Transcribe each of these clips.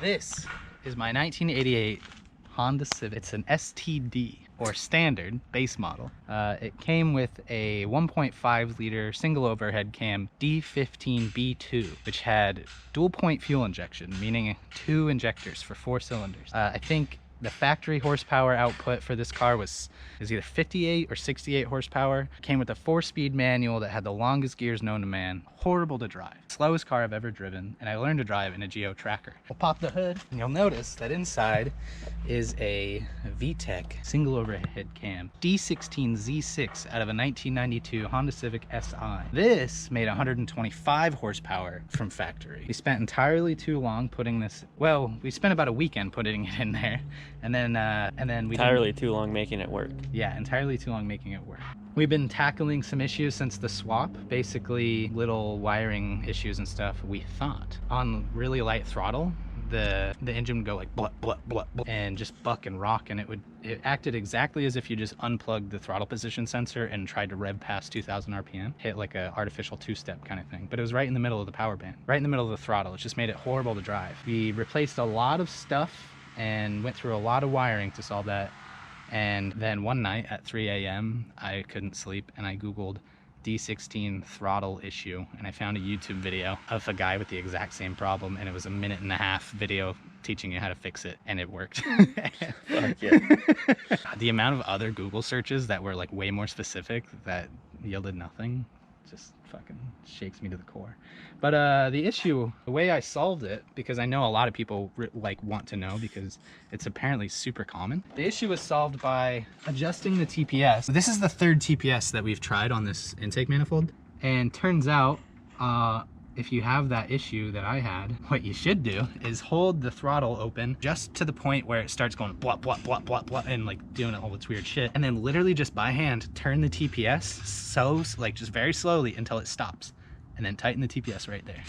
This is my 1988 Honda Civic. It's an STD, or standard base model. It came with a 1.5 liter single overhead cam D15B2, which had dual point fuel injection, meaning 2 injectors for 4 cylinders. I think the factory horsepower output for this car was either 58 or 68 horsepower. Came with a 4-speed manual that had the longest gears known to man. Horrible to drive. Slowest car I've ever driven, and I learned to drive in a Geo Tracker. We'll pop the hood, and you'll notice that inside is a VTEC single overhead cam D16 Z6 out of a 1992 Honda Civic Si. This made 125 horsepower from factory. We spent entirely too long putting this, well, we spent about a weekend putting it in there, and then we entirely too long making it work. Yeah, entirely too long making it work. We've been tackling some issues since the swap, basically little wiring issues and stuff. We thought on really light throttle, the engine would go like blah, blah, blah, blah, and just buck and rock, and it acted exactly as if you just unplugged the throttle position sensor and tried to rev past 2,000 RPM, hit like a artificial 2-step kind of thing. But it was right in the middle of the power band, right in the middle of the throttle. It just made it horrible to drive. We replaced a lot of stuff and went through a lot of wiring to solve that. And then one night at 3 a.m. I couldn't sleep, and I Googled D16 throttle issue, and I found a YouTube video of a guy with the exact same problem, and it was a 1.5-minute video teaching you how to fix it, and it worked. Fuck yeah. The amount of other Google searches that were like way more specific that yielded nothing just fucking shakes me to the core. But the issue, the way I solved it, because I know a lot of people like want to know because it's apparently super common. The issue was solved by adjusting the TPS. This is the 3rd TPS that we've tried on this intake manifold, and turns out if you have that issue that I had, what you should do is hold the throttle open just to the point where it starts going blah, blah, blah, blah, blah, and like doing all this weird shit. And then literally just by hand, turn the TPS like just very slowly until it stops. And then tighten the TPS right there.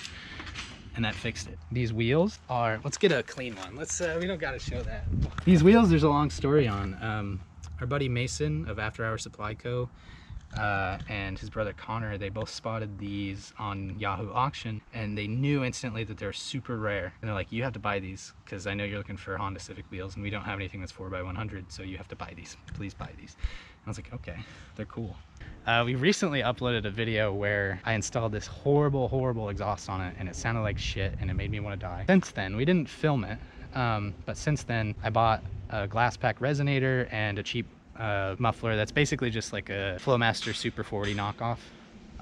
And that fixed it. These wheels are, let's get a clean one. We don't gotta show that. These wheels, there's a long story on. Our buddy Mason of After Hour Supply Co. And his brother Connor, they both spotted these on Yahoo Auction, and they knew instantly that they're super rare. And they're like, you have to buy these because I know you're looking for Honda Civic wheels, and we don't have anything that's 4x100, so you have to buy these. Please buy these. And I was like, okay, they're cool. We recently uploaded a video where I installed this horrible exhaust on it, and it sounded like shit, and it made me want to die. Since then, we didn't film it, but since then, I bought a glass pack resonator and a cheap muffler that's basically just like a Flowmaster Super 40 knockoff,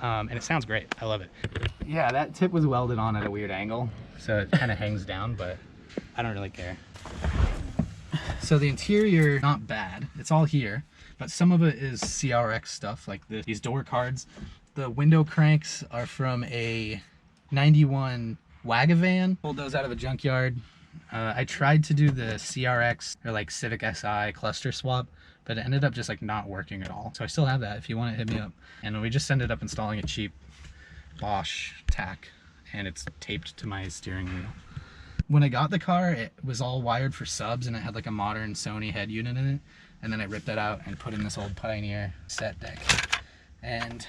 and it sounds great. I love it. Yeah, that tip was welded on at a weird angle, so it kind of hangs down, but I don't really care. So the interior, not bad. It's all here, but some of it is CRX stuff, like these door cards. The window cranks are from a 91 Wagavan. Pulled those out of a junkyard. I tried to do the CRX or like Civic Si cluster swap, but it ended up just like not working at all. So I still have that if you want to hit me up. And we just ended up installing a cheap Bosch tack, and it's taped to my steering wheel. When I got the car, it was all wired for subs, and it had like a modern Sony head unit in it. And then I ripped that out and put in this old Pioneer set deck. And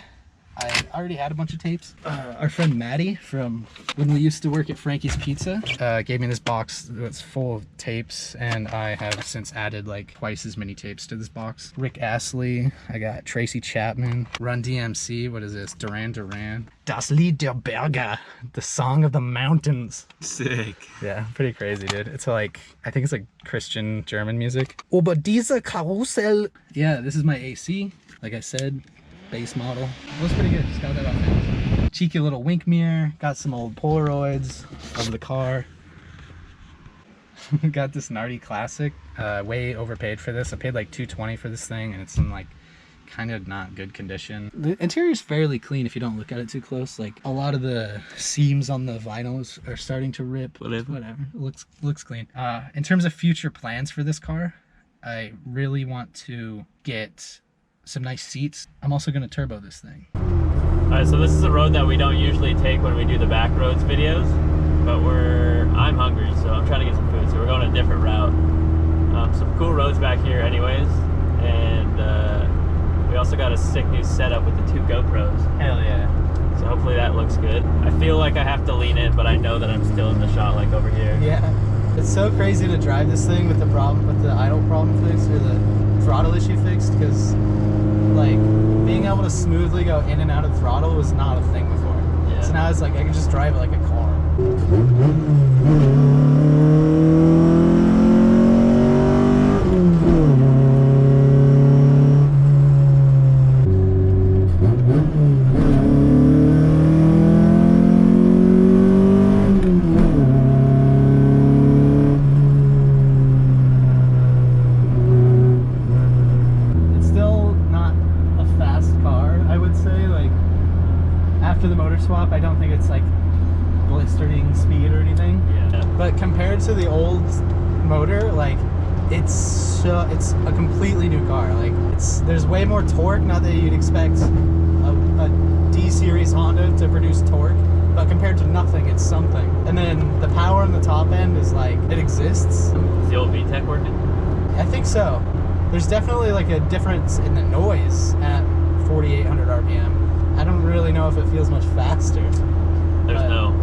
I already had a bunch of tapes. Our friend Maddie from when we used to work at Frankie's Pizza gave me this box that's full of tapes, and I have since added like twice as many tapes to this box. Rick Astley, I got Tracy Chapman, Run DMC, what is this? Duran Duran. Das Lied der Berge, the song of the mountains. Sick. Yeah, pretty crazy, dude. It's like, I think it's like Christian German music. Ober diese Karussell. Yeah, this is my AC, like I said. Base model. It looks pretty good. Just got that off Amazon. Cheeky little wink mirror. Got some old Polaroids of the car. Got this Nardi Classic. Way overpaid for this. I paid like $220 for this thing, and it's in like kind of not good condition. The interior is fairly clean if you don't look at it too close. Like a lot of the seams on the vinyls are starting to rip. Whatever. It looks clean. In terms of future plans for this car, I really want to get some nice seats. I'm also going to turbo this thing. Alright, so this is a road that we don't usually take when we do the back roads videos, but I'm hungry, so I'm trying to get some food, so we're going a different route. Some cool roads back here anyways, and we also got a sick new setup with the 2 GoPros. Hell yeah. So hopefully that looks good. I feel like I have to lean in, but I know that I'm still in the shot like over here. Yeah. It's so crazy to drive this thing with the idle problem fixed or the throttle issue fixed, because like being able to smoothly go in and out of throttle was not a thing before. Yeah. So now it's like I can just drive it like a car. After the motor swap, I don't think it's like blistering speed or anything. Yeah. But compared to the old motor, like it's a completely new car. Like there's way more torque. Not that you'd expect a D series Honda to produce torque, but compared to nothing, it's something. And then the power on the top end is like it exists. Is the old VTEC working? I think so. There's definitely like a difference in the noise at 4,800 RPM. I don't really know if it feels much faster. There's no.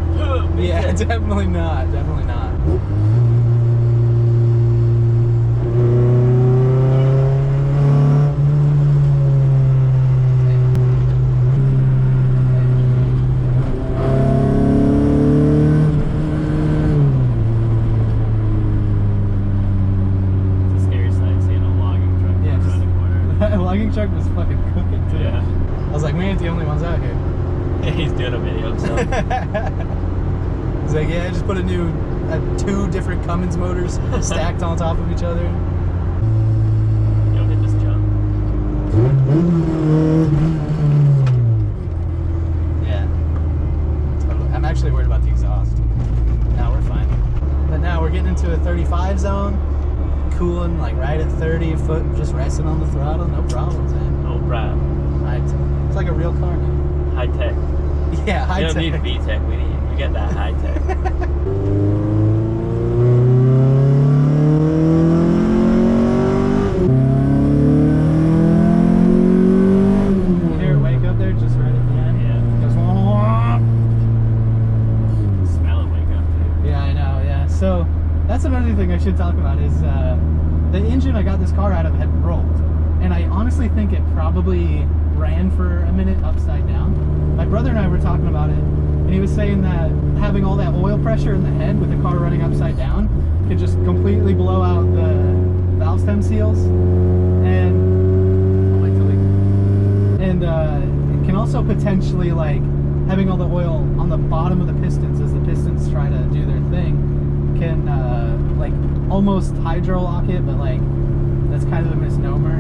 Yeah, definitely not. Definitely not. It's a scary sight seeing a logging truck Yeah, around the corner. That logging truck was fucking cooking too. Yeah. I was like, we ain't the only ones out here. Yeah, he's doing a video himself. He's like, yeah, I just put two different Cummins motors stacked on top of each other. Yo, hit this jump. Yeah. Totally. I'm actually worried about the exhaust. Now we're fine. But now we're getting into a 35 zone, cooling like right at 30, foot just resting on the throttle, no problems, man. No problem. It's like a real car now. High tech. Yeah, high You tech. don't need VTEC. We get that high tech. You hear it wake up there just right at the end? Yeah. It goes, "Wah." Smell it wake up too. Yeah, I know, yeah. So that's another thing I should talk about is the engine I got this car out of had rolled. And I honestly think it probably ran for a minute upside down. My brother and I were talking about it, and he was saying that having all that oil pressure in the head with the car running upside down could just completely blow out the valve stem seals. And it can also potentially, like, having all the oil on the bottom of the pistons as the pistons try to do their thing can like almost hydro lock it, but like that's kind of a misnomer.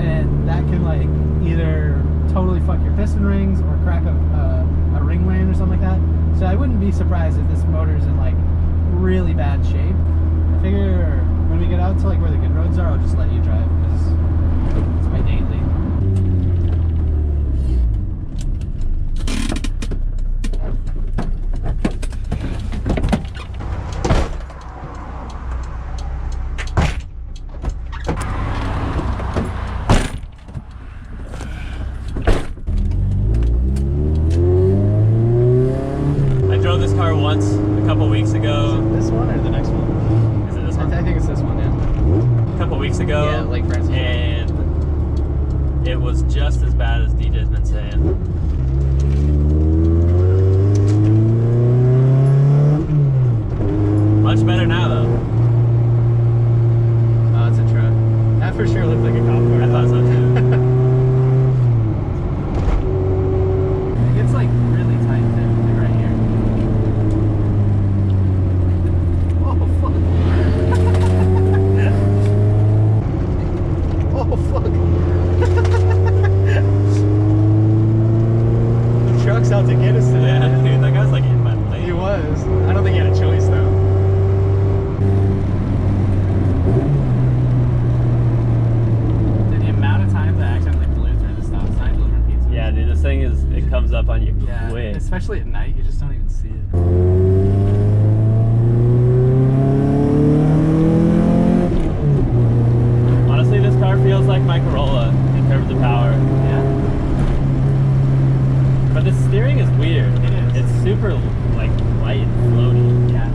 And that can like either totally fuck your piston rings or crack a ring line or something like that. So I wouldn't be surprised if this motor's in like really bad shape. I figure when we get out to like where the good roads are, I'll just let you drive because it's my daily. Once a couple weeks ago. This one or the next one? Is it this one? I think it's this one, yeah. A couple weeks ago. Yeah, Lake Francis. And it was just as bad as DJ's been saying. Much better now though. Oh, it's a truck. That for sure looked like a cop car. I thought so too. It's like really tight there, like right here. Oh fuck. Oh fuck. The truck's out to get us today. Yeah, dude, that guy's like in my lane. He was. I don't think he had a choice though. The amount of times I accidentally blew through the stop sign delivering pizza. Yeah, dude, this thing is, it comes up on you Yeah, quick. especially at night, you just don't even see it. Honestly, this car feels like my Corolla in terms of power. Yeah. But the steering is weird. It is. It's super like light and floaty. Yeah.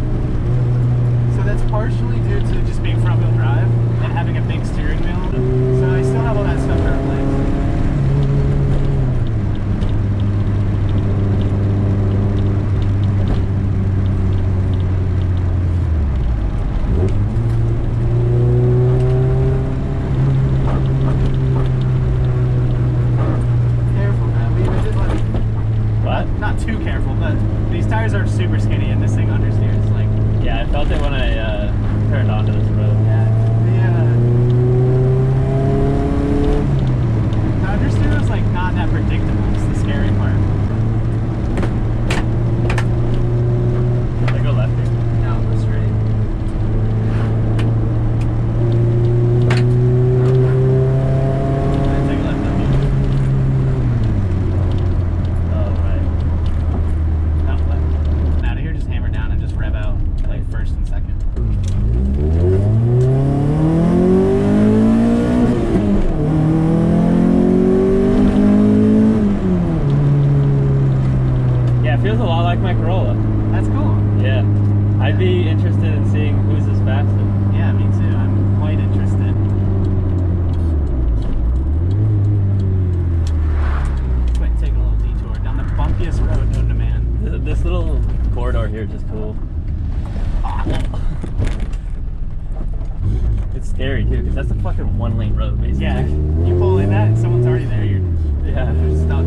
partially due to just being front wheel drive and having a big steering wheel. So I still have all that stuff to replace. Careful, man. We did like. What? Not too careful, but these tires are super skinny and this thing understeers. Like. Yeah, I felt it when I turned onto this road. Yeah. The understeer was like not that predictable. It's the scary part. Did I go left here? No, go straight. Take a left up here. Oh, right. No, left. And out of here, just hammer down and just rev out like first and second. Yeah, it feels a lot like my Corolla. That's cool. Yeah. I'd be interested in seeing whose is faster. Yeah, me too. I'm quite interested. Quit taking a little detour down the bumpiest road known to man. This little corridor here is just cool. It's scary too, because that's a fucking one-lane road, basically. Yeah, you pull in that and someone's already there, you're stuck.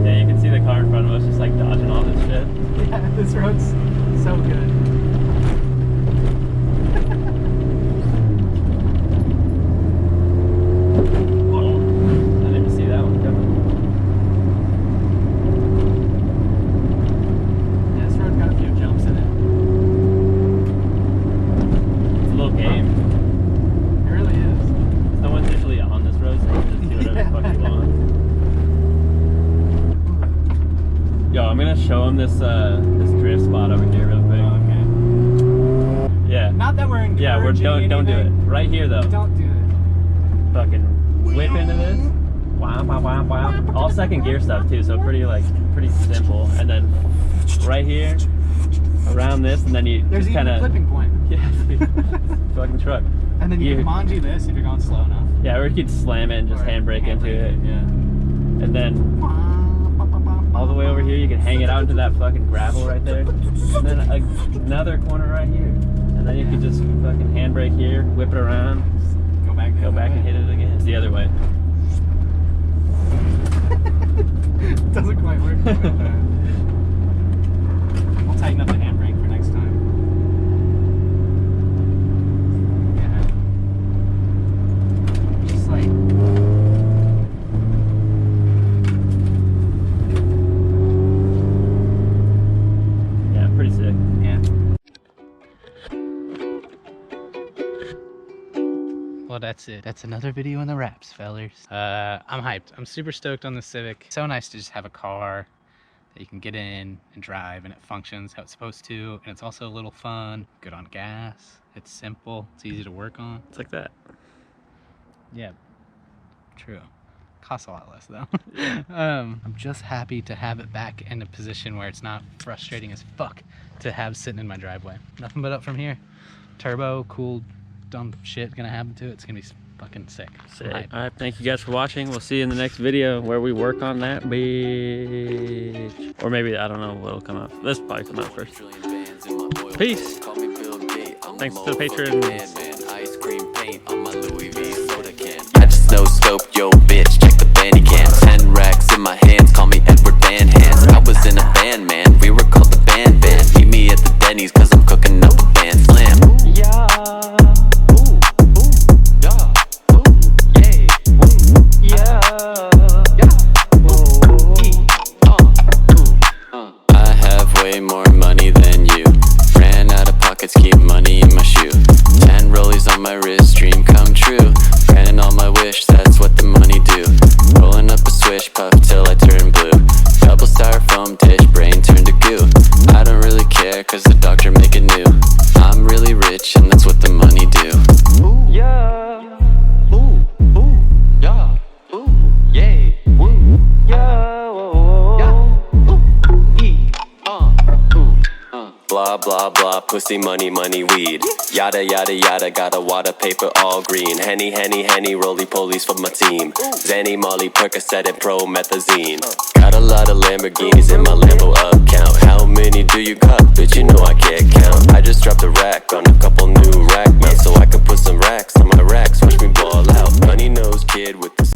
Yeah, you can see the car in front of us just like dodging all this shit. Yeah, this road's so good. Whoa. I didn't even see that one coming. Yeah, this road got a few jumps in it. It's a little game. It really is. No one's usually on this road, so you can just do whatever the fuck you want. Yo, I'm gonna show him this this drift spot over here real quick. Oh, okay. Yeah. Not that we're encouraging Yeah, don't do it. anything. Right here though. Don't do it. Fucking whip into this. Wow, wow, wow, wow. All second gear stuff too, so pretty simple. And then right here, around this, and then you There's just even kind a of clipping point. yeah, dude. Fucking truck. And then you can manji this if you're going slow enough. Yeah, or you could slam it and just Or handbrake into it. Yeah. And then all the way over here, you can hang it out into that fucking gravel right there. And then another corner right here. And then you can just fucking handbrake here, whip it around, Go back and hit it again. It's the other way. It doesn't quite work. We'll tighten up the handbrake for next time. Yeah. Just like. Yeah, pretty sick. Yeah. Well, that's it. That's another video in the wraps, fellers. I'm hyped. I'm super stoked on the Civic. So nice to just have a car that you can get in and drive and it functions how it's supposed to. And it's also a little fun, good on gas. It's simple, it's easy to work on. It's like that. Yeah, true. Costs a lot less though. I'm just happy to have it back in a position where it's not frustrating as fuck to have sitting in my driveway. Nothing but up from here. Turbo, cool, dumb shit gonna happen to it. It's gonna be fucking sick. Sick. All right, thank you guys for watching. We'll see you in the next video where we work on that bitch. Or maybe, I don't know what'll come out. Let's probably come out first. Peace. Thanks to the patrons. I just no scope, yo bitch, check the bandy can. 10 racks in my hands, call me Edward Van Hands. I was in a band, man, we were called the Band Band. Meet me at the Denny's, cause I'm cooking up a band slam. Yeah, ooh, yeah, ooh, yeah, I have way more money than you. Ran out of pockets, keep money in my shoe. 10 rollies on my wrist, dream come true. Granting all my wish, that's what the money do. Rolling up a swish, puff till I turn blue. Double styrofoam dish, brain turned to goo. I don't really care, cause the doctor make it new. I'm really rich, and that's what the money do. Ooh, yeah. Ooh, ooh, yeah. Ooh, yay. Woo, yeah. Yeah. Ooh, ooh, ooh. blah, blah, blah. Pussy, money, money, weed. Yada, yada, yada. Got a water paper all green. Henny, henny, henny. Roly-polies for my team. Zanny, Molly, Percocet, and promethazine. Got a lot of Lamborghinis in my Lambo account. How many do you got? Bitch, you know I